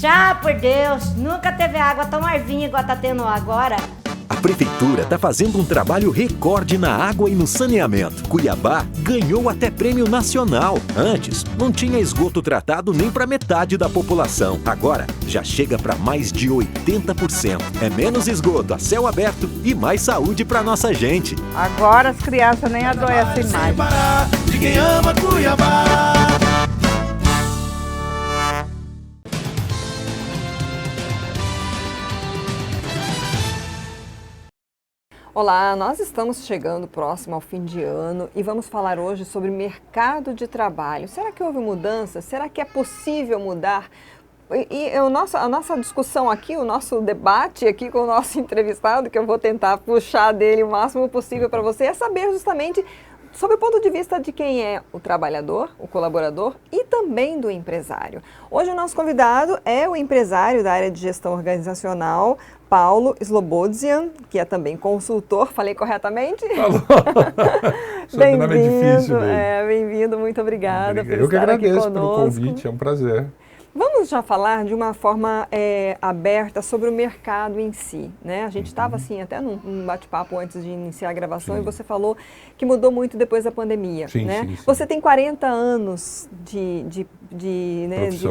Tchau, por Deus, nunca teve água tão arvinha igual tá tendo agora. A Prefeitura está fazendo um trabalho recorde na água e no saneamento. Cuiabá ganhou até prêmio nacional. Antes, não tinha esgoto tratado nem para metade da população. Agora, já chega para mais de 80%. É menos esgoto a céu aberto e mais saúde para nossa gente. Agora as crianças nem adoecem mais. De quem ama Cuiabá. Olá, nós estamos chegando próximo ao fim de ano e vamos falar hoje sobre mercado de trabalho. Será que houve mudança? Será que é possível mudar? E a nossa discussão aqui, o nosso debate aqui com o nosso entrevistado, que eu vou tentar puxar dele o máximo possível para você, é saber justamente sob o ponto de vista de quem é o trabalhador, o colaborador e também do empresário. Hoje o nosso convidado é o empresário da área de gestão organizacional, Paulo Slobodzian, que é também consultor, falei corretamente? Falou. Bem-vindo, é difícil, bem-vindo, muito obrigada por Eu que estar aqui agradeço conosco. pelo convite, é um prazer. Vamos já falar de uma forma aberta sobre o mercado em si, né? A gente estava assim até num bate-papo antes de iniciar a gravação e você falou que mudou muito depois da pandemia, né? Sim. Você tem 40 anos de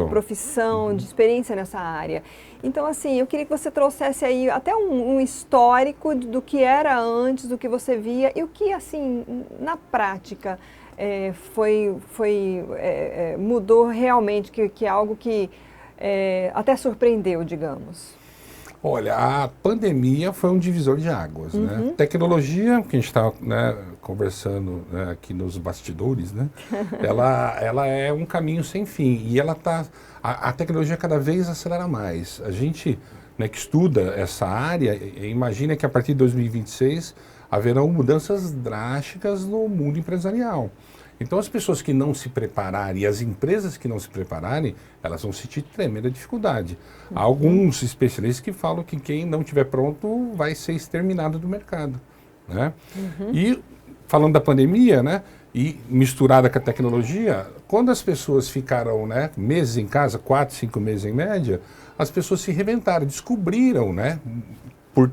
profissão, de experiência nessa área. Então, assim, eu queria que você trouxesse aí até um histórico do que era antes, do que você via e o que, assim, na prática mudou realmente, que é algo que até surpreendeu, digamos. Olha, a pandemia foi um divisor de águas, né? Tecnologia, que a gente está conversando aqui nos bastidores, né? ela é um caminho sem fim e a tecnologia cada vez acelera mais. A gente que estuda essa área, imagina que a partir de 2026 haverão mudanças drásticas no mundo empresarial. Então, as pessoas que não se prepararem e as empresas que não se prepararem, elas vão sentir tremenda dificuldade. Há alguns especialistas que falam que quem não estiver pronto vai ser exterminado do mercado, né? E, falando da pandemia, né, e misturada com a tecnologia, quando as pessoas ficaram meses em casa, 4, 5 meses em média, as pessoas se reinventaram, descobriram, por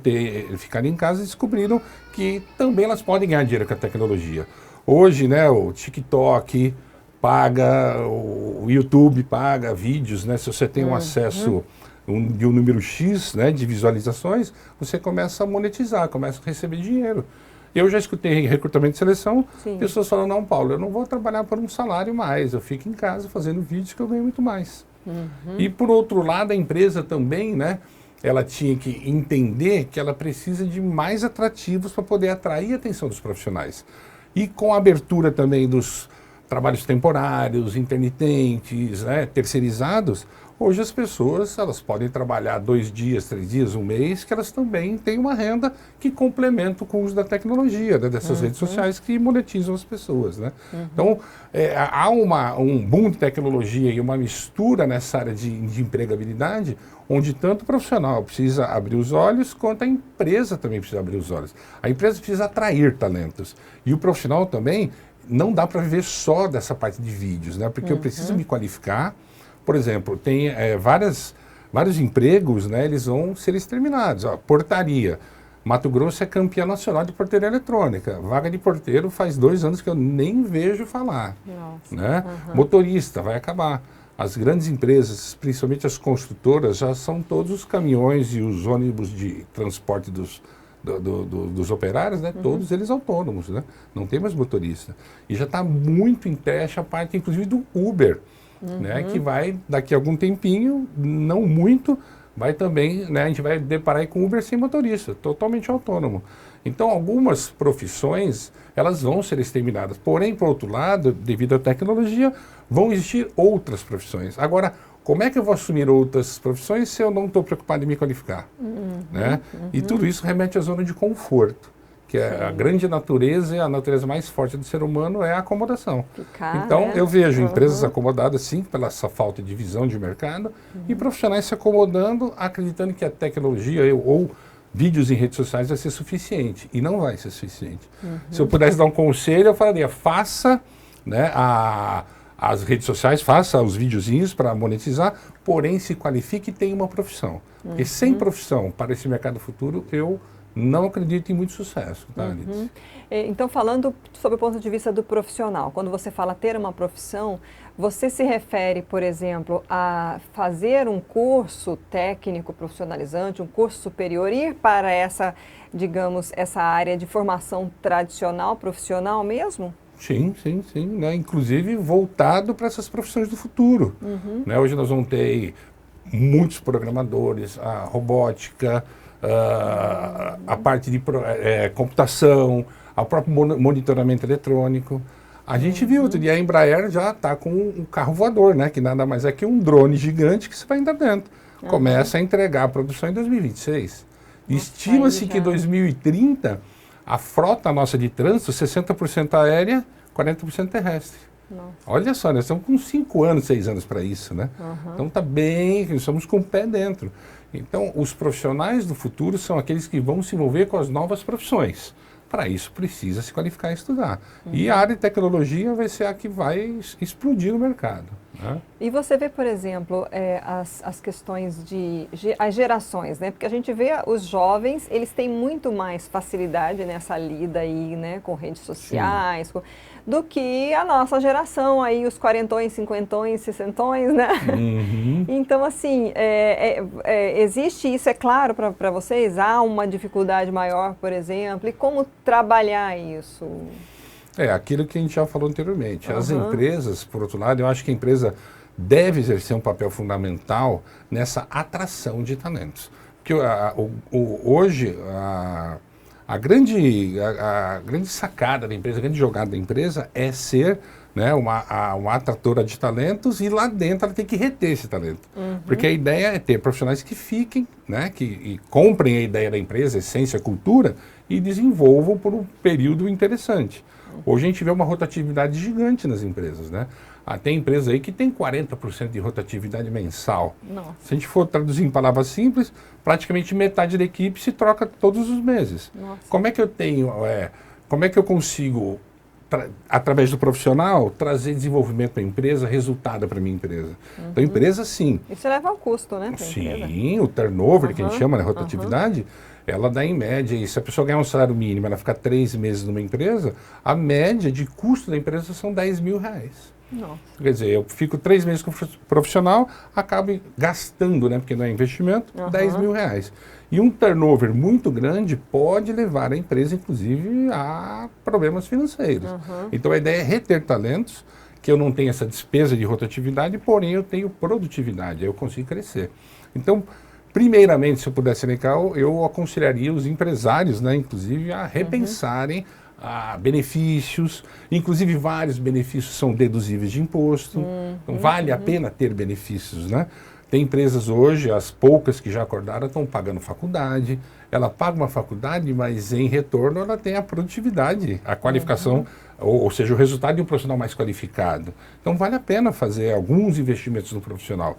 ficar em casa, descobriram que também elas podem ganhar dinheiro com a tecnologia. Hoje, o TikTok paga, o YouTube paga vídeos, se você tem um acesso de um número X de visualizações, você começa a monetizar, começa a receber dinheiro. Eu já escutei em recrutamento e seleção, pessoas falando, não, Paulo, eu não vou trabalhar por um salário mais, eu fico em casa fazendo vídeos que eu ganho muito mais. E por outro lado, a empresa também, ela tinha que entender que ela precisa de mais atrativos para poder atrair a atenção dos profissionais. E com a abertura também dos trabalhos temporários, intermitentes, terceirizados, hoje as pessoas elas podem trabalhar 2 dias, 3 dias, 1 mês, que elas também têm uma renda que complementa com o uso da tecnologia, dessas redes sociais que monetizam as pessoas. Então, há um boom de tecnologia e uma mistura nessa área de empregabilidade, onde tanto o profissional precisa abrir os olhos, quanto a empresa também precisa abrir os olhos. A empresa precisa atrair talentos. E o profissional também, não dá para viver só dessa parte de vídeos, porque eu preciso me qualificar. Por exemplo, tem vários empregos, eles vão ser exterminados. Portaria. Mato Grosso é campeã nacional de portaria eletrônica. Vaga de porteiro faz 2 anos que eu nem vejo falar. Motorista, vai acabar. As grandes empresas, principalmente as construtoras, já são todos os caminhões e os ônibus de transporte dos operários, todos eles autônomos, não tem mais motorista. E já está muito em teste a parte, inclusive, do Uber, que vai, daqui a algum tempinho, não muito, vai também, a gente vai deparar com Uber sem motorista, totalmente autônomo. Então, algumas profissões, elas vão ser exterminadas. Porém, por outro lado, devido à tecnologia, vão existir outras profissões. Agora, como é que eu vou assumir outras profissões se eu não estou preocupado em me qualificar? E tudo isso remete à zona de conforto, que é a grande natureza e a natureza mais forte do ser humano é a acomodação. Então, eu vejo empresas acomodadas, sim, pela essa falta de visão de mercado, e profissionais se acomodando, acreditando que a tecnologia ou vídeos em redes sociais vai ser suficiente. E não vai ser suficiente. Se eu pudesse dar um conselho, eu falaria, faça as redes sociais, faça os videozinhos para monetizar, porém se qualifique e tenha uma profissão. Porque sem profissão para esse mercado futuro, eu não acredito em muito sucesso, tá, Alice? Então, falando sobre o ponto de vista do profissional, quando você fala ter uma profissão, você se refere, por exemplo, a fazer um curso técnico profissionalizante, um curso superior, ir para essa, digamos, essa área de formação tradicional, profissional mesmo? Sim, né? Inclusive voltado para essas profissões do futuro. Né? Hoje nós vamos ter muitos programadores, a robótica, a parte de computação, o próprio monitoramento eletrônico. A gente viu outro dia, a Embraer já está com um carro voador, né? Que nada mais é que um drone gigante que você vai entrar dentro. Começa a entregar a produção em 2026. Estima-se que em 2030 a frota nossa de trânsito, 60% aérea, 40% terrestre. Nossa. Olha só, nós estamos com 5 anos, 6 anos para isso, né? Então está bem, estamos com o pé dentro. Então, os profissionais do futuro são aqueles que vão se envolver com as novas profissões. Para isso, precisa se qualificar e estudar. E a área de tecnologia vai ser a que vai explodir no mercado. Né? E você vê, por exemplo, as questões as gerações, né? Porque a gente vê os jovens, eles têm muito mais facilidade nessa lida aí, né? Com redes sociais, do que a nossa geração aí, os quarentões, cinquentões, sessentões, né? Então, assim, existe isso, é claro para vocês? Há uma dificuldade maior, por exemplo, e como trabalhar isso? Aquilo que a gente já falou anteriormente. As empresas, por outro lado, eu acho que a empresa deve exercer um papel fundamental nessa atração de talentos. Porque hoje a grande sacada da empresa, a grande jogada da empresa é ser, né, uma atratora de talentos, e lá dentro ela tem que reter esse talento. Porque a ideia é ter profissionais que fiquem, né, que comprem a ideia da empresa, a essência, a cultura, e desenvolvam por um período interessante. Hoje a gente vê uma rotatividade gigante nas empresas, né? Tem empresa aí que tem 40% de rotatividade mensal. Nossa. Se a gente for traduzir em palavras simples, praticamente metade da equipe se troca todos os meses. Nossa. Como é que eu consigo, através do profissional, trazer desenvolvimento para a empresa, resultado para a minha empresa? Então, a empresa, sim. Isso leva ao custo, né? Sim, o turnover, que a gente chama, né, rotatividade, ela dá em média, e se a pessoa ganhar um salário mínimo, ela ficar 3 meses numa empresa, a média de custo da empresa são R$10.000. Nossa. Quer dizer, eu fico 3 meses com o profissional, acabo gastando, né, porque não é investimento, R$10.000. E um turnover muito grande pode levar a empresa, inclusive, a problemas financeiros. Então, a ideia é reter talentos, que eu não tenho essa despesa de rotatividade, porém eu tenho produtividade, aí eu consigo crescer. Então, primeiramente, se eu pudesse elencar, eu aconselharia os empresários, né, inclusive, a repensarem benefícios, inclusive vários benefícios são deduzíveis de imposto, então vale a pena ter benefícios, né? Tem empresas hoje, as poucas que já acordaram, estão pagando faculdade, ela paga uma faculdade, mas em retorno ela tem a produtividade, a qualificação, ou seja, o resultado de um profissional mais qualificado. Então vale a pena fazer alguns investimentos no profissional.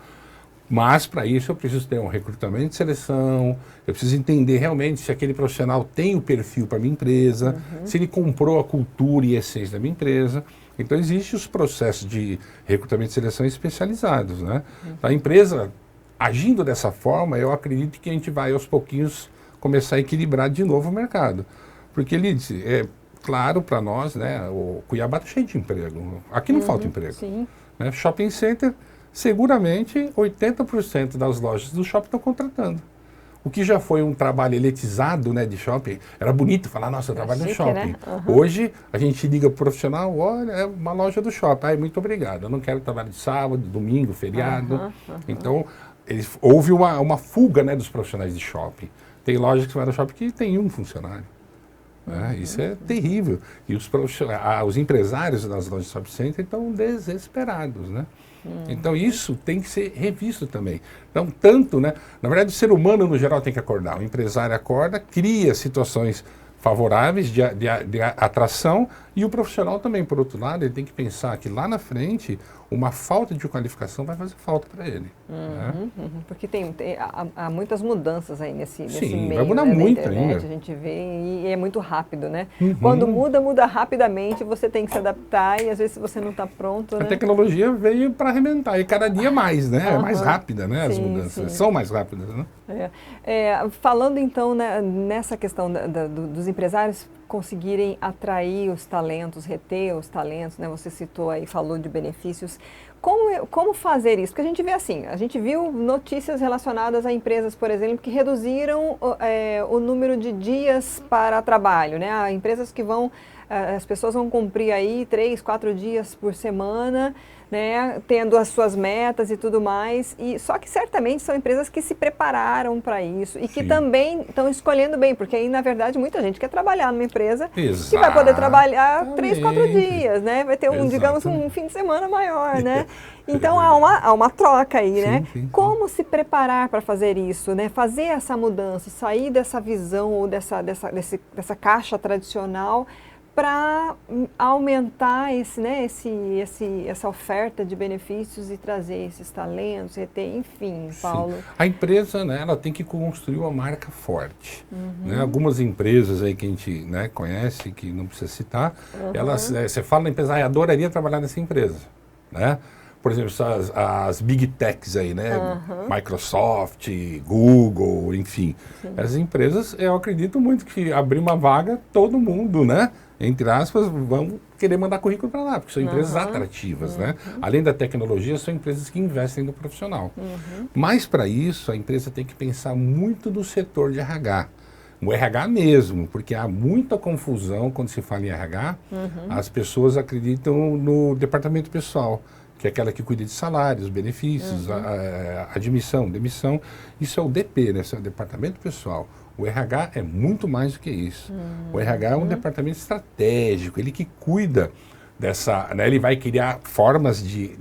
Mas, para isso, eu preciso ter um recrutamento de seleção, eu preciso entender realmente se aquele profissional tem o perfil para a minha empresa, se ele comprou a cultura e a essência da minha empresa. Então, existem os processos de recrutamento de seleção especializados, né? A empresa, agindo dessa forma, eu acredito que a gente vai, aos pouquinhos, começar a equilibrar de novo o mercado. Porque, Lidice, é claro para nós, né, o Cuiabá está cheio de emprego. Aqui não falta emprego. Sim. Né? Shopping center, seguramente 80% das lojas do shopping estão contratando. O que já foi um trabalho elitizado, né, de shopping, era bonito falar, nossa, eu trabalho no shopping. Né? Hoje, a gente liga para o profissional, olha, é uma loja do shopping. Ai, muito obrigado, eu não quero trabalho de sábado, domingo, feriado. Então, houve uma fuga, né, dos profissionais de shopping. Tem lojas que vai no shopping que tem um funcionário. Né? Isso é terrível. E os empresários das lojas de shopping center estão desesperados, né? Então isso tem que ser revisto também. Então, tanto, né? Na verdade, o ser humano no geral tem que acordar. O empresário acorda, cria situações favoráveis de atração E o profissional também, por outro lado, ele tem que pensar que lá na frente, uma falta de qualificação vai fazer falta para ele. Né? Porque há muitas mudanças aí nesse meio, vai mudar né, muito da internet, ainda. a gente vê e é muito rápido, né? Quando muda rapidamente, você tem que se adaptar e às vezes você não está pronto, A né? tecnologia veio para arrebentar e cada dia mais, né? É mais rápida, né? As Sim, mudanças sim. são mais rápidas, né? Falando então, né, nessa questão dos empresários conseguirem atrair os talentos, reter os talentos, né? Você citou aí, falou de benefícios. Como fazer isso? Porque a gente vê assim, a gente viu notícias relacionadas a empresas, por exemplo, que reduziram o número de dias para trabalho, né? Há empresas que as pessoas vão cumprir aí 3, 4 dias por semana, né, tendo as suas metas e tudo mais, só que certamente são empresas que se prepararam para isso e que também estão escolhendo bem, porque aí na verdade muita gente quer trabalhar numa empresa que vai poder trabalhar 3, 4 dias, né, vai ter digamos um fim de semana maior, né, então há uma troca aí, né, como se preparar para fazer isso, né, fazer essa mudança, sair dessa visão ou dessa caixa tradicional para aumentar essa oferta de benefícios e trazer esses talentos, reter, enfim, Paulo. A empresa, né, ela tem que construir uma marca forte. Né? Algumas empresas aí que a gente, né, conhece, que não precisa citar, elas, você fala na empresa, eu adoraria trabalhar nessa empresa. Né? Por exemplo, as Big Techs aí, né? Microsoft, Google, enfim. As empresas, eu acredito muito que abrir uma vaga, todo mundo, né? Entre aspas, vão querer mandar currículo para lá, porque são empresas atrativas, né? Além da tecnologia, são empresas que investem no profissional. Mas para isso, a empresa tem que pensar muito no setor de RH. O RH mesmo, porque há muita confusão quando se fala em RH. As pessoas acreditam no departamento pessoal, que é aquela que cuida de salários, benefícios, admissão, demissão. Isso é o DP, né? Isso é o departamento pessoal. O RH é muito mais do que isso. O RH é um departamento estratégico, ele que cuida dessa, né, ele vai criar formas de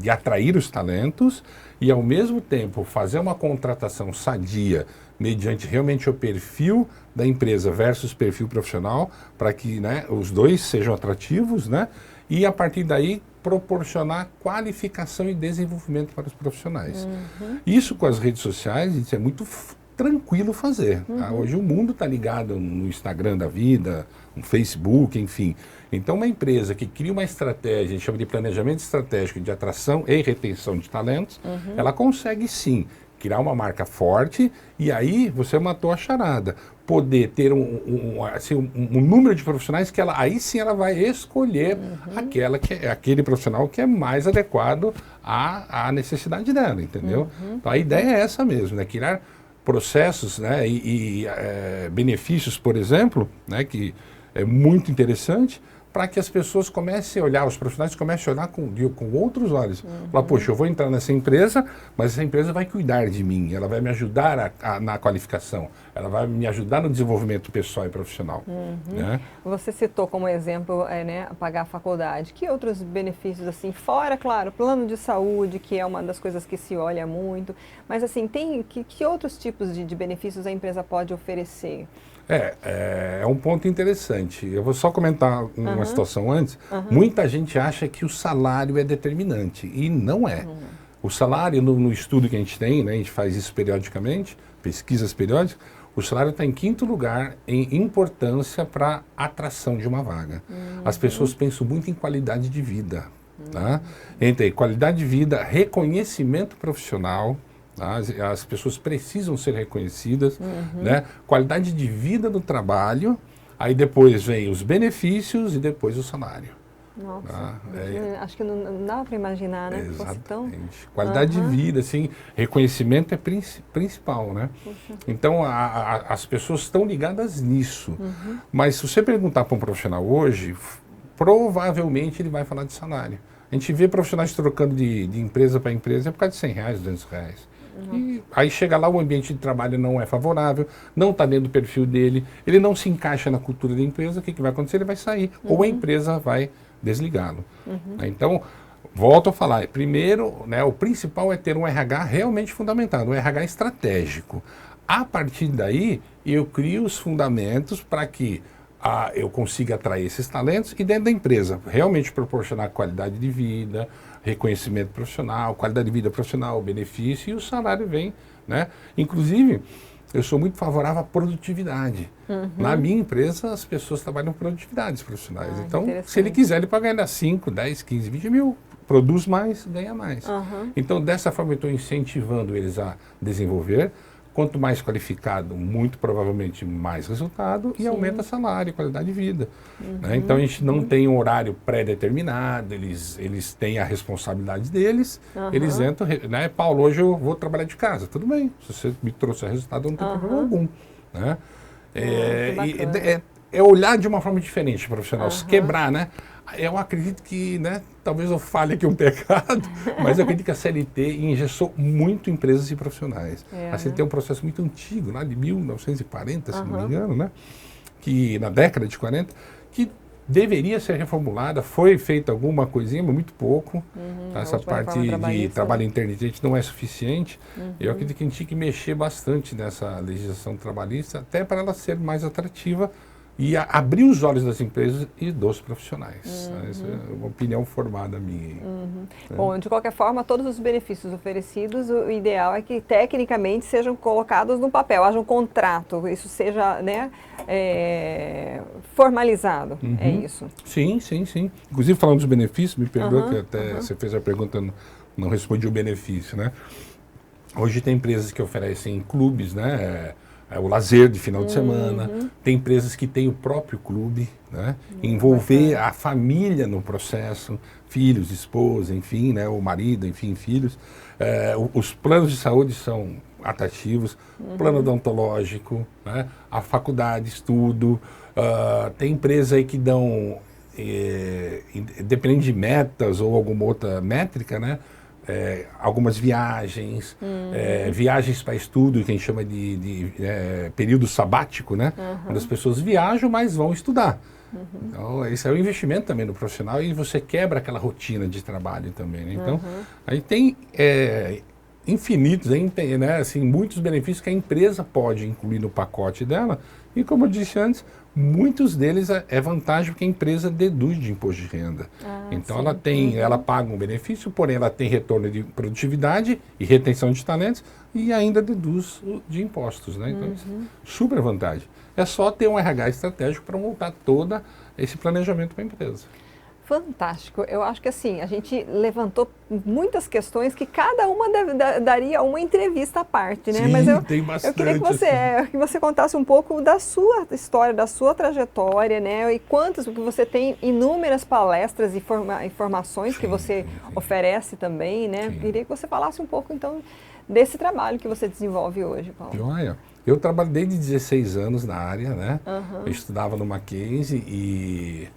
atrair os talentos e, ao mesmo tempo, fazer uma contratação sadia mediante realmente o perfil da empresa versus perfil profissional, para que, né, os dois sejam atrativos, né, e, a partir daí, proporcionar qualificação e desenvolvimento para os profissionais. Isso com as redes sociais, isso é muito tranquilo fazer. Tá? Hoje o mundo está ligado no Instagram da vida, no Facebook, enfim. Então, uma empresa que cria uma estratégia, a gente chama de planejamento estratégico de atração e retenção de talentos, ela consegue sim criar uma marca forte e aí você matou a charada. Poder ter um número de profissionais que aí sim ela vai escolher aquele profissional que é mais adequado à necessidade dela, entendeu? Então, a ideia é essa mesmo, né? Criar processos, né, e benefícios, por exemplo, né, que é muito interessante, para que as pessoas comecem a olhar, os profissionais comecem a olhar com outros olhos. Falar, poxa, eu vou entrar nessa empresa, mas essa empresa vai cuidar de mim, ela vai me ajudar na qualificação, ela vai me ajudar no desenvolvimento pessoal e profissional. Né? Você citou como exemplo, né, pagar a faculdade. Que outros benefícios, assim, fora, claro, plano de saúde, que é uma das coisas que se olha muito, mas assim, que outros tipos de benefícios a empresa pode oferecer? É um ponto interessante. Eu vou só comentar uma situação antes. Muita gente acha que o salário é determinante, e não é. O salário, no estudo que a gente tem, né, a gente faz isso periodicamente, pesquisas periódicas, o salário está em 5º lugar em importância para a atração de uma vaga. As pessoas pensam muito em qualidade de vida. Tá? Entre qualidade de vida, reconhecimento profissional. As pessoas precisam ser reconhecidas, né? Qualidade de vida no trabalho, aí depois vem os benefícios e depois o salário. Nossa, acho que não dá para imaginar, né? Exatamente. Qualidade de vida, assim, reconhecimento é principal, né? Então, as pessoas estão ligadas nisso. Mas se você perguntar para um profissional hoje, provavelmente ele vai falar de salário. A gente vê profissionais trocando de empresa para empresa por causa de R$100, R$200. E aí chega lá, o ambiente de trabalho não é favorável, não está dentro do perfil dele, ele não se encaixa na cultura da empresa, o que vai acontecer? Ele vai sair, ou a empresa vai desligá-lo. Então, volto a falar, primeiro, né, o principal é ter um RH realmente fundamentado, um RH estratégico. A partir daí, eu crio os fundamentos para que eu consiga atrair esses talentos e dentro da empresa realmente proporcionar qualidade de vida, reconhecimento profissional, qualidade de vida profissional, benefício, e o salário vem, né? Inclusive, eu sou muito favorável à produtividade. Na minha empresa, as pessoas trabalham com produtividades profissionais. Então, se ele quiser, ele pode ganhar 5, 10, 15, 20 mil. Produz mais, ganha mais. Então, dessa forma, eu estou incentivando eles a desenvolver. Quanto mais qualificado, muito provavelmente mais resultado e aumenta salário, qualidade de vida. Né? Então a gente não tem um horário pré-determinado, eles têm a responsabilidade deles, eles entram, né? Paulo, hoje eu vou trabalhar de casa. Tudo bem, se você me trouxe o resultado, eu não tem problema algum. Né? É olhar de uma forma diferente, profissional, se quebrar, né? Eu acredito que, né, talvez eu fale aqui um pecado, mas eu acredito que a CLT engessou muito empresas e profissionais. A CLT é um processo muito antigo, lá de 1940, se não me engano, né? Que na década de 40, que deveria ser reformulada, foi feita alguma coisinha, mas muito pouco. Essa parte de trabalho intermitente não é suficiente. Eu acredito que a gente tinha que mexer bastante nessa legislação trabalhista, até para ela ser mais atrativa e abrir os olhos das empresas e dos profissionais. Essa é uma opinião formada minha. Bom, de qualquer forma, todos os benefícios oferecidos, o ideal é que tecnicamente sejam colocados no papel, haja um contrato, isso seja, né, formalizado, é isso? Sim. Inclusive, falando dos benefícios, me perdoa que até você fez a pergunta, não respondi o benefício, né? Hoje tem empresas que oferecem clubes, né? O lazer de final de semana, tem empresas que têm o próprio clube, né? Envolver a família no processo, filhos, esposa, enfim, né? O marido, enfim, filhos. Os planos de saúde são atrativos, plano odontológico, né? A faculdade, estudo, tem empresas aí que dão, dependendo de metas ou alguma outra métrica, né? Algumas viagens, viagens para estudo, que a gente chama de período sabático, né? Quando as pessoas viajam, mas vão estudar. Então, esse é o investimento também no profissional e você quebra aquela rotina de trabalho também. Né? Então, aí tem infinitos, né? Assim, muitos benefícios que a empresa pode incluir no pacote dela e, como eu disse antes, muitos deles é vantagem porque a empresa deduz de imposto de renda. Então ela paga um benefício, porém ela tem retorno de produtividade e retenção de talentos e ainda deduz de impostos, né? Então, super vantagem. É só ter um RH estratégico para montar todo esse planejamento para a empresa. Fantástico. Eu acho que assim, a gente levantou muitas questões que cada uma daria uma entrevista à parte, né? Sim, mas tem bastante. Eu queria que você contasse um pouco da sua história, da sua trajetória, né? E porque você tem inúmeras palestras e informações que você oferece também, né? Eu queria que você falasse um pouco, então, desse trabalho que você desenvolve hoje, Paulo. Joia. Eu trabalho desde 16 anos na área, né? Eu estudava no Mackenzie e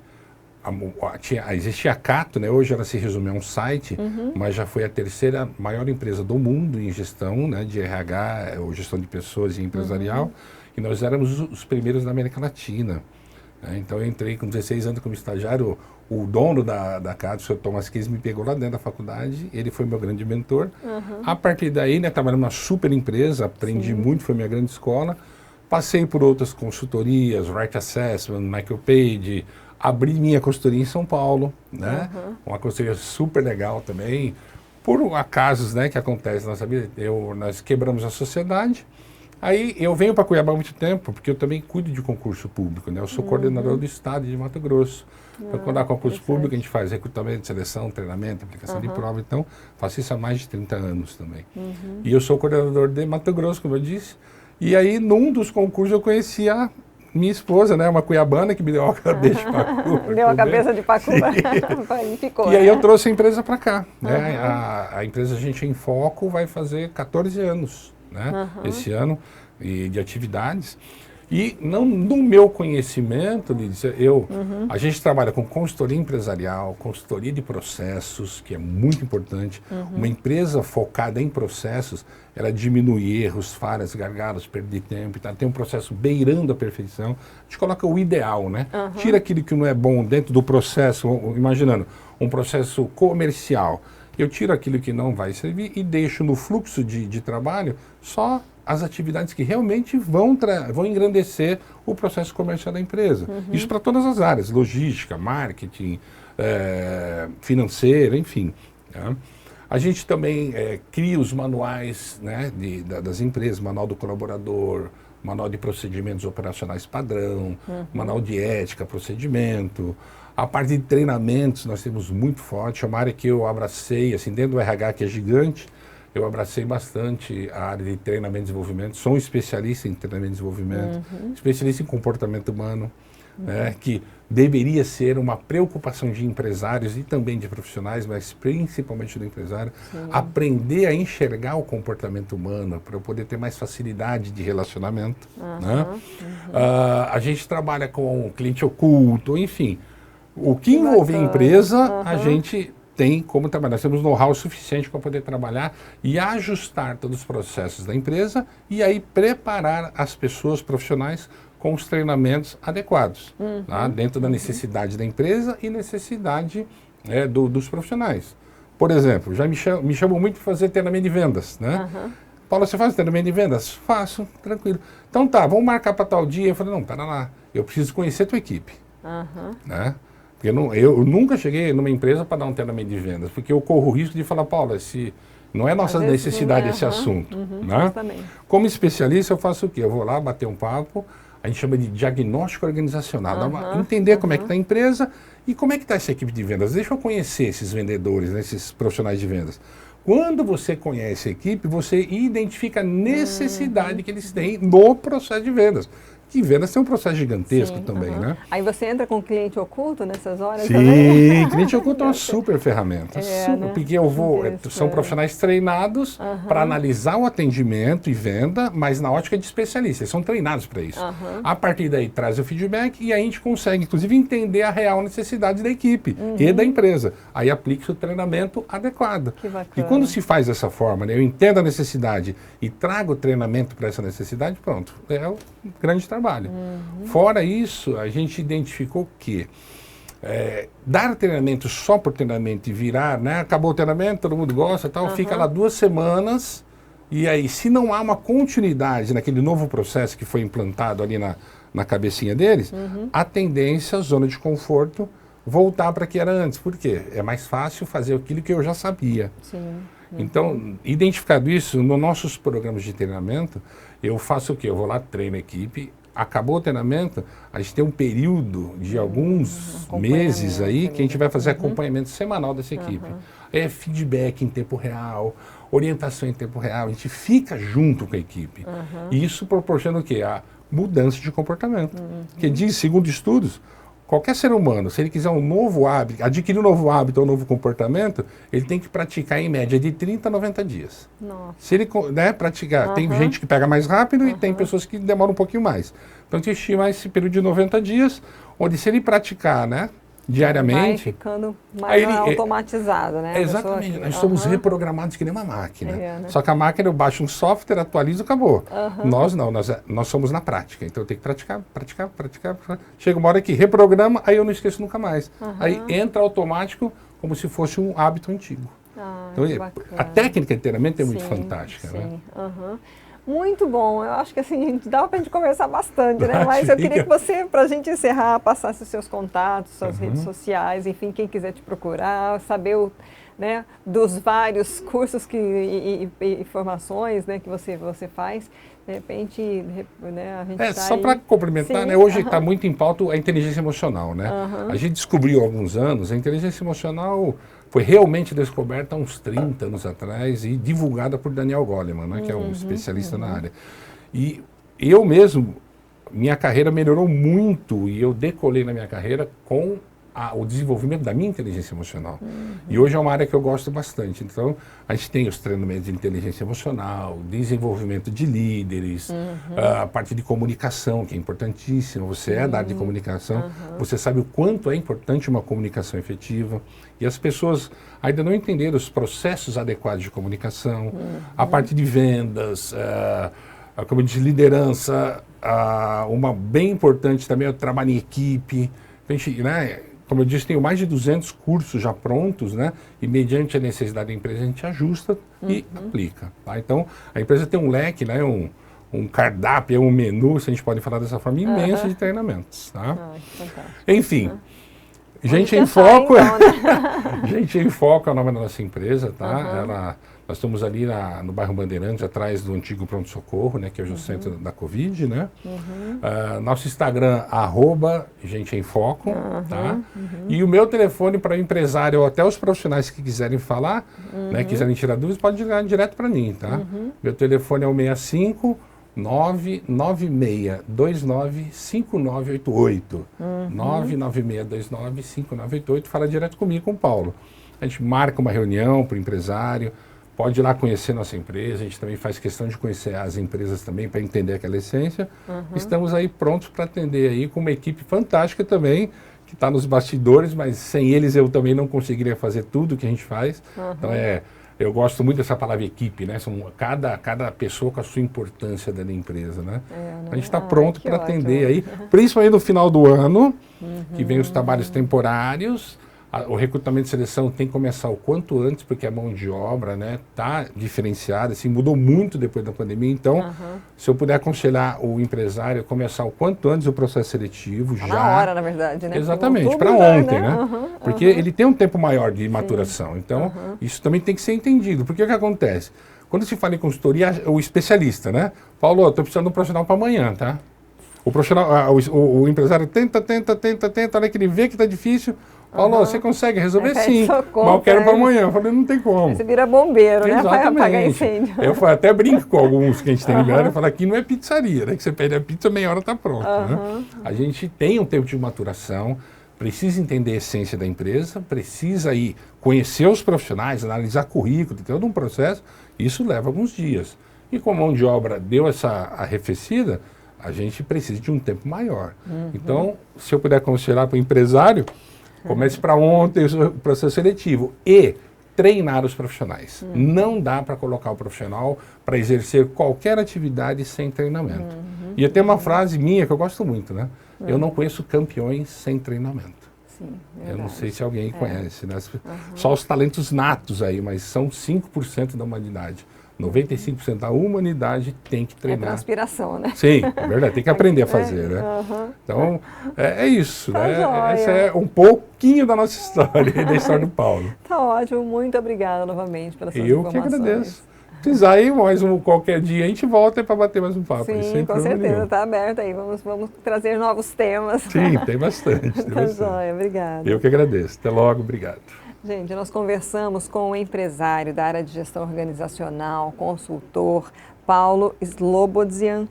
existia a Cato, né? Hoje ela se resume a um site, mas já foi a terceira maior empresa do mundo em gestão, né? De RH, ou gestão de pessoas e empresarial, e nós éramos os primeiros da América Latina. Né? Então eu entrei com 16 anos como estagiário, o dono da Cato, o Sr. Thomas Case, me pegou lá dentro da faculdade, ele foi meu grande mentor. A partir daí, né, trabalhando numa super empresa, aprendi muito, foi minha grande escola, passei por outras consultorias, Right Assessment, Michael Page, abri minha consultoria em São Paulo, né? Uma consultoria super legal também. Por acasos, né, que acontece na nossa vida, nós quebramos a sociedade. Aí eu venho para Cuiabá há muito tempo, porque eu também cuido de concurso público, né? Eu sou coordenador do estado de Mato Grosso. Então, quando há concurso público, a gente faz recrutamento, seleção, treinamento, aplicação de prova. Então, faço isso há mais de 30 anos também. E eu sou coordenador de Mato Grosso, como eu disse. E aí, num dos concursos, eu conheci a minha esposa, né, uma cuiabana que me deu a cabeça de pacu. Deu a cabeça de pacu. E ficou. E aí eu trouxe a empresa para cá. Né? A empresa A Gente em Foco vai fazer 14 anos, né, esse ano, de atividades. E no meu conhecimento, Lídia, a gente trabalha com consultoria empresarial, consultoria de processos, que é muito importante. Uma empresa focada em processos, ela diminui erros, falhas, gargalos, perder tempo, tá? Tem um processo beirando a perfeição. A gente coloca o ideal, né? Tira aquilo que não é bom dentro do processo, imaginando um processo comercial. eu tiro aquilo que não vai servir e deixo no fluxo de trabalho só as atividades que realmente vão engrandecer o processo comercial da empresa. Isso para todas as áreas, logística, marketing, financeira, enfim. Tá? A gente também cria os manuais, né, das empresas, manual do colaborador, manual de procedimentos operacionais padrão, manual de ética, procedimento. A parte de treinamentos nós temos muito forte, é uma área que eu abracei, assim, dentro do RH que é gigante, eu abracei bastante a área de treinamento e desenvolvimento, sou um especialista em treinamento e desenvolvimento, especialista em comportamento humano, né, que deveria ser uma preocupação de empresários e também de profissionais, mas principalmente do empresário, aprender a enxergar o comportamento humano para eu poder ter mais facilidade de relacionamento. Né? A gente trabalha com cliente oculto, enfim, o que envolve a empresa, a gente tem como trabalhar. Nós temos know-how suficiente para poder trabalhar e ajustar todos os processos da empresa e aí preparar as pessoas profissionais com os treinamentos adequados, tá? Dentro da necessidade da empresa e necessidade dos profissionais. Por exemplo, já me chamam muito para fazer treinamento de vendas, né? Paula, você faz treinamento de vendas? Faço, tranquilo. Então tá, vamos marcar para tal dia. Eu falei, não, pera lá, eu preciso conhecer a tua equipe, né? Porque eu nunca cheguei numa empresa para dar um treinamento de vendas, porque eu corro o risco de falar, Paula, não é nossa necessidade esse assunto. Né? Como especialista, eu faço o quê? Eu vou lá bater um papo, a gente chama de diagnóstico organizacional, entender como é que está a empresa e como é que está essa equipe de vendas. Deixa eu conhecer esses vendedores, né, esses profissionais de vendas. Quando você conhece a equipe, você identifica a necessidade que eles têm no processo de vendas. Que vendas tem um processo gigantesco também, né? Aí você entra com cliente oculto nessas horas também? Sim, cliente oculto é uma super ferramenta. Né? Porque são profissionais treinados para analisar o atendimento e venda, mas na ótica de especialista. Eles são treinados para isso. A partir daí traz o feedback e aí a gente consegue, inclusive, entender a real necessidade da equipe e da empresa. Aí aplica o treinamento adequado. Que bacana. E quando se faz dessa forma, né, eu entendo a necessidade e trago o treinamento para essa necessidade, pronto, é um grande trabalho. Fora isso, a gente identificou que dar treinamento só por treinamento e virar, né, acabou o treinamento, todo mundo gosta, tal, fica lá 2 semanas e aí se não há uma continuidade naquele novo processo que foi implantado ali na cabecinha deles, a tendência, a zona de conforto, voltar para o que era antes. Por quê? É mais fácil fazer aquilo que eu já sabia. Então, identificado isso, nos nossos programas de treinamento, eu faço o quê? Eu vou lá, treino a equipe, acabou o treinamento, a gente tem um período de alguns meses aí que a gente vai fazer acompanhamento semanal dessa equipe. Feedback em tempo real, orientação em tempo real, a gente fica junto com a equipe. E isso proporciona o quê? A mudança de comportamento. Porque diz, segundo estudos, qualquer ser humano, se ele quiser um novo hábito, adquirir um novo hábito ou um novo comportamento, ele tem que praticar em média de 30 a 90 dias. Se ele praticar, tem gente que pega mais rápido e tem pessoas que demoram um pouquinho mais. Então, a gente estima esse período de 90 dias, onde se ele praticar, né, diariamente... Vai ficando mais automatizado, né? Exatamente, nós somos reprogramados que nem uma máquina. Né? Só que a máquina, eu baixo um software, atualizo e acabou. Nós não, nós somos na prática. Então eu tenho que praticar. Chega uma hora que reprograma, aí eu não esqueço nunca mais. Aí entra automático como se fosse um hábito antigo. Então, a técnica de treinamento é muito fantástica. Né? Muito bom, eu acho que assim, dava para a gente conversar bastante, né? Mas eu queria que você, para a gente encerrar, passasse os seus contatos, suas redes sociais, enfim, quem quiser te procurar, saber né, dos vários cursos e informações, né, que você faz. De repente, né, a gente só para complementar, né, hoje está muito em pauta a inteligência emocional, né? A gente descobriu há alguns anos, a inteligência emocional foi realmente descoberta há uns 30 anos atrás e divulgada por Daniel Goleman, né, que é um especialista na área. E eu mesmo, minha carreira melhorou muito e eu decolei na minha carreira com o desenvolvimento da minha inteligência emocional. E hoje é uma área que eu gosto bastante. Então, a gente tem os treinamentos de inteligência emocional, desenvolvimento de líderes, a parte de comunicação, que é importantíssima. Você é da área de comunicação, você sabe o quanto é importante uma comunicação efetiva. E as pessoas ainda não entenderam os processos adequados de comunicação, a parte de vendas, como eu disse, liderança, uma bem importante também é o trabalho em equipe. A gente, né, como eu disse, tenho mais de 200 cursos já prontos, né? E mediante a necessidade da empresa, a gente ajusta e aplica. Tá? Então, a empresa tem um leque, né? Um cardápio, um menu, se a gente pode falar dessa forma, imenso de treinamentos. Tá? Enfim, Gente em Foco, então, né? Gente em Foco é o nome da nossa empresa, tá? Nós estamos ali no bairro Bandeirantes, atrás do antigo pronto-socorro, né? Que é hoje o centro da Covid, né? Nosso Instagram, @Gente em Foco, tá? E o meu telefone para o empresário ou até os profissionais que quiserem falar, né? Quiserem tirar dúvidas, pode ligar direto para mim, tá? Meu telefone é o 65 996295988. 996295988. Fala direto comigo, com o Paulo. A gente marca uma reunião para o empresário, pode ir lá conhecer nossa empresa, a gente também faz questão de conhecer as empresas também para entender aquela essência. Estamos aí prontos para atender aí com uma equipe fantástica também, que está nos bastidores, mas sem eles eu também não conseguiria fazer tudo que a gente faz. Então eu gosto muito dessa palavra equipe, né? Cada pessoa com a sua importância dentro da empresa, né? A gente está pronto para atender aí, principalmente no final do ano, que vem os trabalhos temporários. O recrutamento e seleção tem que começar o quanto antes, porque a mão de obra, né, tá diferenciada, assim, mudou muito depois da pandemia. Então, se eu puder aconselhar o empresário a começar o quanto antes o processo seletivo, já... Na hora, na verdade, né? Exatamente, para ontem, né? Porque ele tem um tempo maior de maturação. Então, isso também tem que ser entendido. Porque o que acontece? Quando se fala em consultoria, o especialista, né? Paulo, estou precisando de um profissional para amanhã, tá? O profissional, o empresário tenta, hora que ele vê que está difícil... Paulo, você consegue resolver? Sim, mas eu quero para amanhã. Eu falei, não tem como. Você vira bombeiro, né? Vai apagar incêndio. Eu até brinco com alguns que a gente tem liberado e falo, aqui não é pizzaria, né? Que você pede a pizza, meia hora está pronta. Né? A gente tem um tempo de maturação, precisa entender a essência da empresa, precisa aí conhecer os profissionais, analisar currículo, tem todo um processo, isso leva alguns dias. E como a mão de obra deu essa arrefecida, a gente precisa de um tempo maior. Então, se eu puder aconselhar para o empresário, comece para ontem o processo seletivo e treinar os profissionais. Não dá para colocar o profissional para exercer qualquer atividade sem treinamento. E eu tenho uma frase minha que eu gosto muito, né? Eu não conheço campeões sem treinamento. Sim, eu não sei se alguém conhece, né? Só os talentos natos aí, mas são 5% da humanidade. 95% da humanidade tem que treinar. É transpiração, né? Sim, é verdade, tem que aprender a fazer, né? Então, é isso, né? Essa é um pouquinho da nossa história e da história do Paulo. Tá ótimo, muito obrigada novamente pelas suas informações. Eu que agradeço. Se precisar aí, qualquer dia a gente volta para bater mais um papo. Sim, com certeza, está aberto aí. Vamos trazer novos temas. Sim, tem bastante. Tá joia, obrigada. Eu que agradeço. Até logo, obrigado. Gente, nós conversamos com o empresário da área de gestão organizacional, consultor, Paulo Slobodian.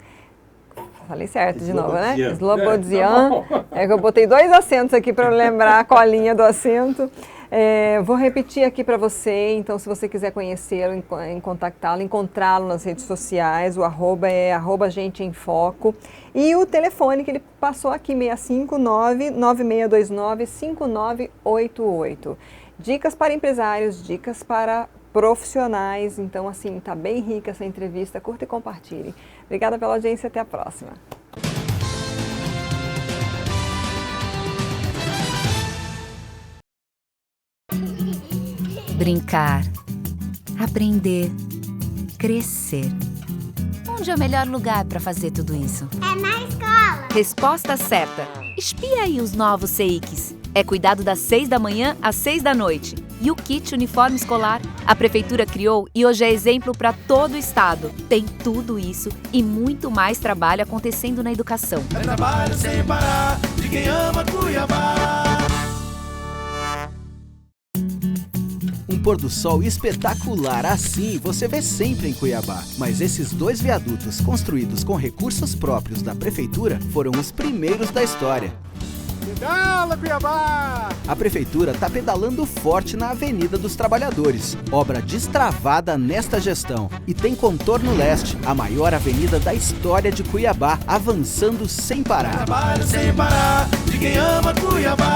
Falei certo de novo, né? Slobodian. É que eu botei 2 acentos aqui para lembrar a colinha do acento. Vou repetir aqui para você, então se você quiser conhecê-lo, contactá-lo, encontrá-lo nas redes sociais, o arroba é @Gente em Foco. E o telefone que ele passou aqui, 659-9629-5988. Dicas para empresários, dicas para profissionais. Então, assim, tá bem rica essa entrevista. Curta e compartilhe. Obrigada pela audiência. Até a próxima. Brincar, aprender, crescer. Onde é o melhor lugar para fazer tudo isso? É na escola. Resposta certa. Espia aí os novos CEICs. É cuidado das 6 da manhã às 6 da noite. E o kit uniforme escolar? A Prefeitura criou e hoje é exemplo para todo o estado. Tem tudo isso e muito mais trabalho acontecendo na educação. É trabalho sem parar de quem ama Cuiabá. Um pôr do sol espetacular assim você vê sempre em Cuiabá. Mas esses 2 viadutos construídos com recursos próprios da Prefeitura foram os primeiros da história. Pedala, Cuiabá! A Prefeitura está pedalando forte na Avenida dos Trabalhadores, obra destravada nesta gestão. E tem Contorno Leste, a maior avenida da história de Cuiabá, avançando sem parar. É trabalho sem parar de quem ama Cuiabá.